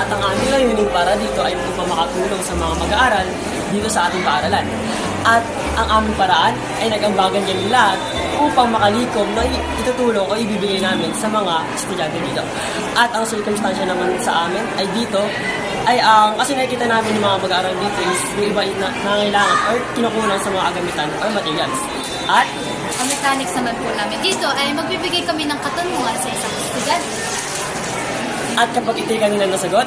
At ang aming layunin para dito ay upang makatulong sa mga mag-aaral dito sa ating paaralan. At ang aming paraan ay nag-ambagan niya lahat upang makalikom na itutulong o ibibigay namin sa mga estudyante dito. At ang circumstansya naman sa amin ay dito ay kasi nakikita namin yung mga mag-aaral dito is yung iba na nangailangan or kinukulang sa mga agamitan or materials. At ang mechanics naman po namin dito ay magbibigay kami ng katanungan sa isang estudyante. At kapag ito'y kanila nasagot,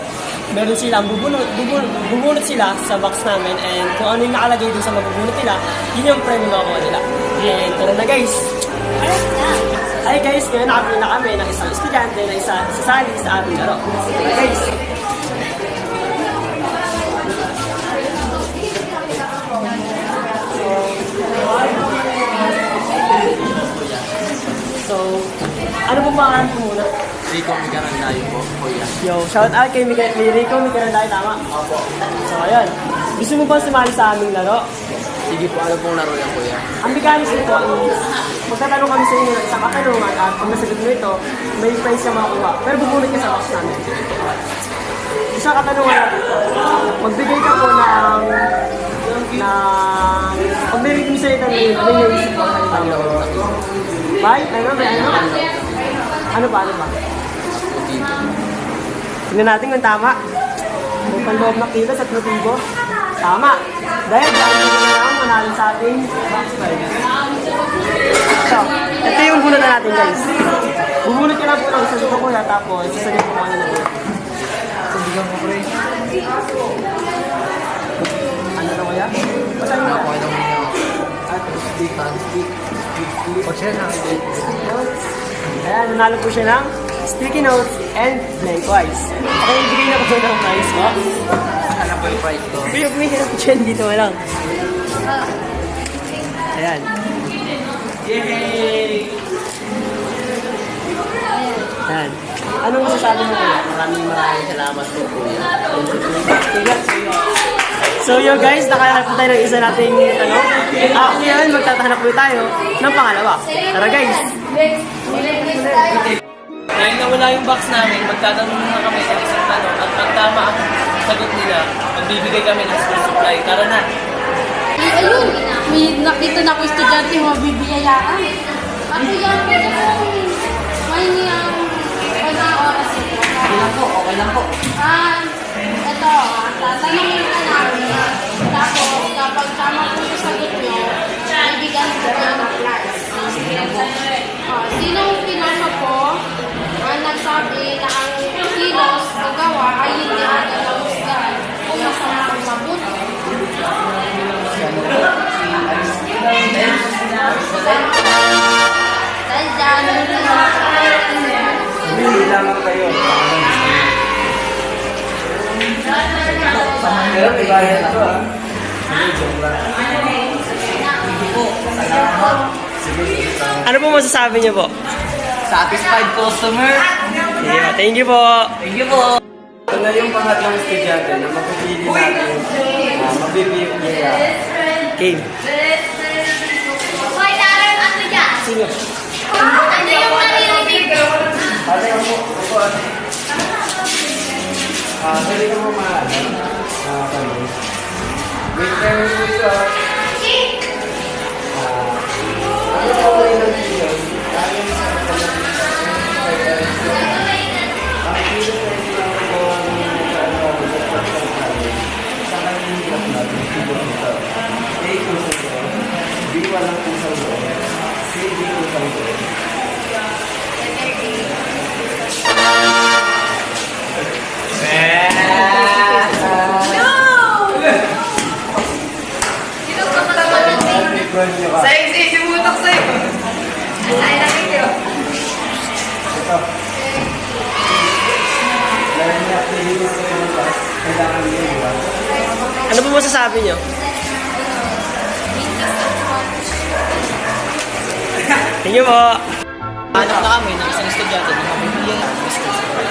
meron silang bubunot sila sa box namin and kung ano yung nakalagay dun sa mabubunot nila, yun yung premium makukuha nila. And tara na guys! Alright na! Ay guys, ngayon nakapili na kami ng isang estudyante na isa sasali sa ating laro. Tara guys! So, ano po pangalan ko muna? Rico Micarandayo po, kuya. Yo, shout out kay Rico Micarandayo, tama? Opo. So, ayun. Gusto mo ba sumali sa aming laro? Sige po, ano pong laro yan, kuya? Ang mechanics nito is, magtatanong kami sa inyo ng isang katanungan at pag nasagot mo ito, may prize ka makukuha. Pero bubunot ka sa box namin. Isang katanungan natin ito. Magbigay ka po ng pag may written sa ito, ano yung isip mo? Bye? Ano? Ano ba? Tingnan natin kung tama. May panloob na kilos at motibo. Tama. Dahil dahil na lang manalo sa ating box prize. So, ito yung bunot na natin guys. Bubunot ka lang po ng sagot ko na tapos sasagot ko ano na po. Sabigan mo, pre. Ano na kaya? Basahin mo Okay na. lang muna. At stick. Pag-share na kayo. Ayan, nanalo po siya ng sticky notes and blank wise. Okay, ibigay na po ng prize mo. Ano po yung price ko? May hirap dyan, dito mo lang. Ayan. Yay! Ayan. Anong masasabi mo kuya? Maraming salamat po, kuya. So yun guys, nakahanap po tayo ng isa nating ngayon magtatahanap po tayo ng pangalawa. Tara guys! Dahil nawala yung box namin, magtatanong na kami sa isang tanong at pag tama ang sagot nila, magbibigay kami ng school supply. Tara na! Ayun! May nakita na ako estudyante mo bibiyayaan. Ako yan, pwede mo may niyang oras ito. Okay lang po, okay lang po. Ito, tatanungin ka namin. Tapos, kapag tama po yung sagot nyo, bibigyan ko kayo ng prize. Sinong piloso po ang nagsabi na ang kilos o gawa ay hindi agad ang husgan o masama ang mabuti? Dahil dyan, Hindi lang kayo. Pero ibahin ito, ha? Ano po masasabi niyo po? Satisfied customer. Thank you po! Thank you po. Ito na yung pangatlong estudyante na mapipili natin mabibigyan. Game. Hoy, Darren, ano dyan? Sino? Ano yung naririnig? Ate, ako po, ate. Pwede ka mo maalam. Wait lang yung ito. Ano po kayo ng video? Ayon sa walang pusang doon. Hindi pusang doon. Sexy! Simutok sa'yo! Ay, nakikyo. Ito. Dahil niya pililis sa bukas, kailangan niya iba. Ano po masasabi niyo? Thank you po! Hanap na kami ng isang estudyante na mabibigyan ng school supply.